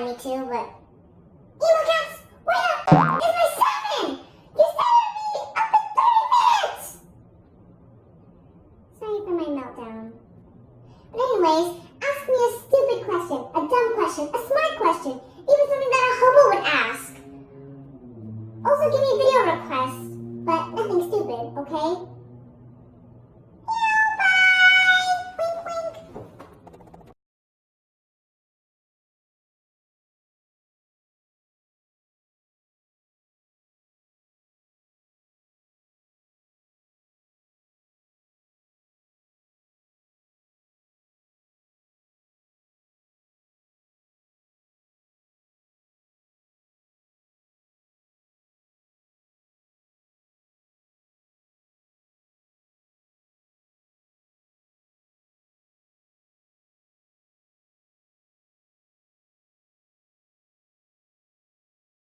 wanted me to, but... Emo Cats, wait up! It's my 7! You started me up in 30 minutes! Sorry for my meltdown. But anyways, ask me a stupid question, a dumb question, a smart question, even something that a hobo would ask. Also give me video requests, but nothing stupid, okay?